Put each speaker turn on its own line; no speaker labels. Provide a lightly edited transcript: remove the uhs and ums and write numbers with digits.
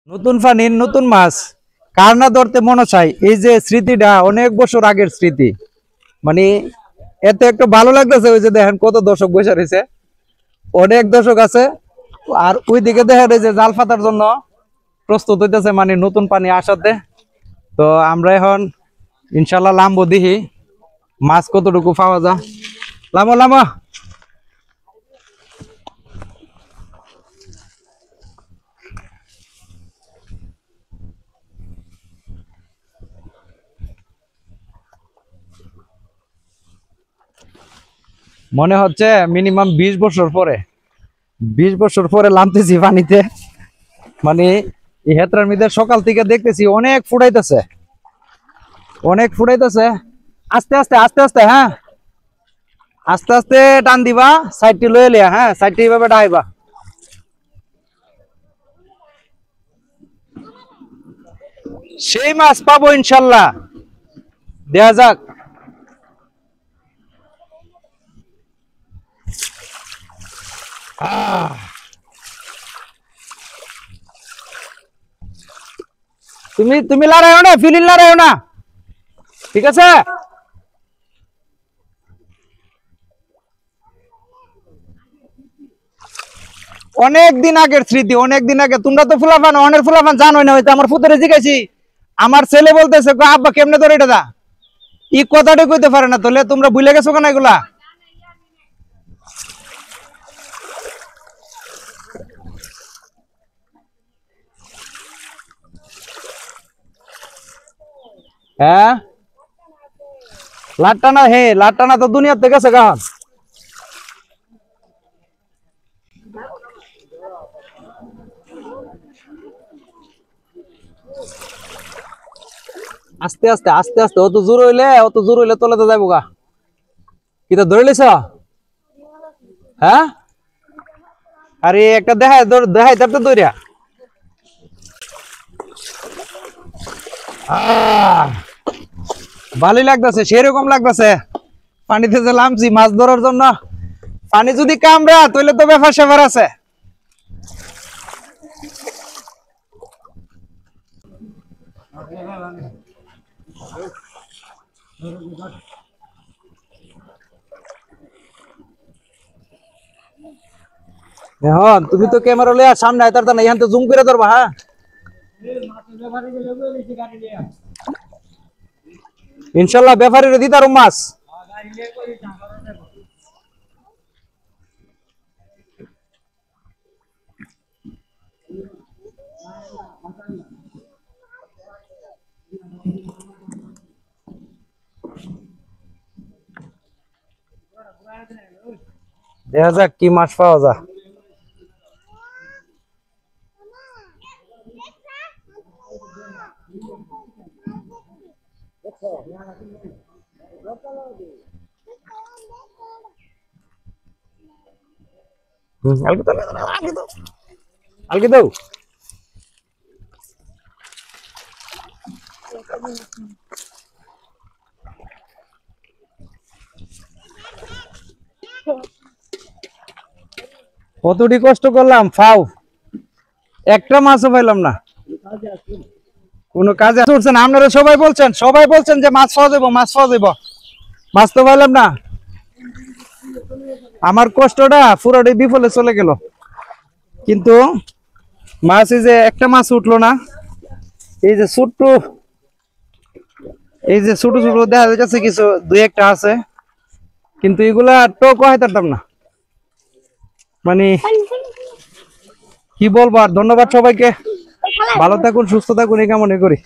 নতুন পানির নতুন মাছ কার না ধরতে মনে চাই। এই যে স্মৃতিটা অনেক বছর আগের স্মৃতি, মানে এত একটু ভালো লাগতেছে। ওই যে দেখেন কত দর্শক বসে রয়েছে, অনেক দর্শক আছে। আর ওইদিকে দেখেন এই যে জাল পাতার জন্য প্রস্তুত হইতেছে, মানে নতুন পানি আসাতে। তো আমরা এখন ইনশাল্লাহ লাম্বো দেখি মাছ কতটুকু পাওয়া যায়। লামো লামো। মনে হচ্ছে মিনিমাম 20 বছর পরে নামতেছি পানিতে। মানে এই হেতরার মধ্যে সকাল থেকে দেখতেছি অনেক ফুটাইতেছে, অনেক ফুটাইতেছে। আস্তে আস্তে আস্তে আস্তে, হ্যাঁ আস্তে আস্তে টান দিবা, সাইডটি লয়ে লিয়া। হ্যাঁ সাইডটি এইভাবে ডাইবা। সেই মাছ পাবো ইনশাল্লাহ, দেখা যাক। তুমি তুমি লড়াইও না, ফিলিং লড়াইও না, ঠিক আছে? অনেক দিন আগের স্মৃতি, অনেক দিন আগে। তোমরা তো ফুলাফান, অনেক ফুলাফান জানোই না। হয়তো আমার পুত্রে জিজ্ঞাসি, আমার ছেলে বলতেছে আব্বা কেমনে ধরে এটা দা, ই কথাটা কইতে পারে না। তাহলে তোমরা ভুলে গেছো কেন এগুলা? হ্যাঁ লাট্টানা, হে লাট্টানা তো দুনিয়াতে গেছে গান। আস্তে আস্তে আস্তে আস্তে, অত জোর হইলে তলাতে যাবো গা। কি তো ধরে লিছ? হ্যাঁ আরে একটা দেখাই দেখাই তারপর দৌড়িয়া। ভালোই লাগতেছে, সেরকম লাগতেছে। পানিতে যে নামছি মাছ ধরার জন্য, পানি যদি কামড়া তাহলে তো ব্যাপার স্যাপার আছে। এখন তুমি তো ক্যামেরা লইয়া সামনে আইতার না, এখান তো জুম করে ধরবা। হ্যাঁ ইনশাল্লাহ ব্যাপারীরা দিতার মাছ। দেখা যাক কি মাছ পাওয়া যায়। আলকে দাও। কতটি কষ্ট করলাম, ফাও একটা মাছও পাইলাম না। কোনো কাজে আসছেন আপনারা? সবাই বলছেন যে মাছ পাওয়া যাবো, মাছ পাওয়া যাবো, মাছ তো পাইলাম না। আমার কষ্টটা পুরোটাই বিফলে চলে গেল। কিন্তু মাছ, এই যে একটা মাছ উঠলো না। এই যে ছোট্ট, এই যে ছোট ছোট দেখা যাচ্ছে কিছু, দুই একটা আছে, কিন্তু এগুলা টোক হইতাম না। মানে কি বলবো আর। ধন্যবাদ সবাইকে, ভালো থাকুন, সুস্থ থাকুন, এই কামনা করি।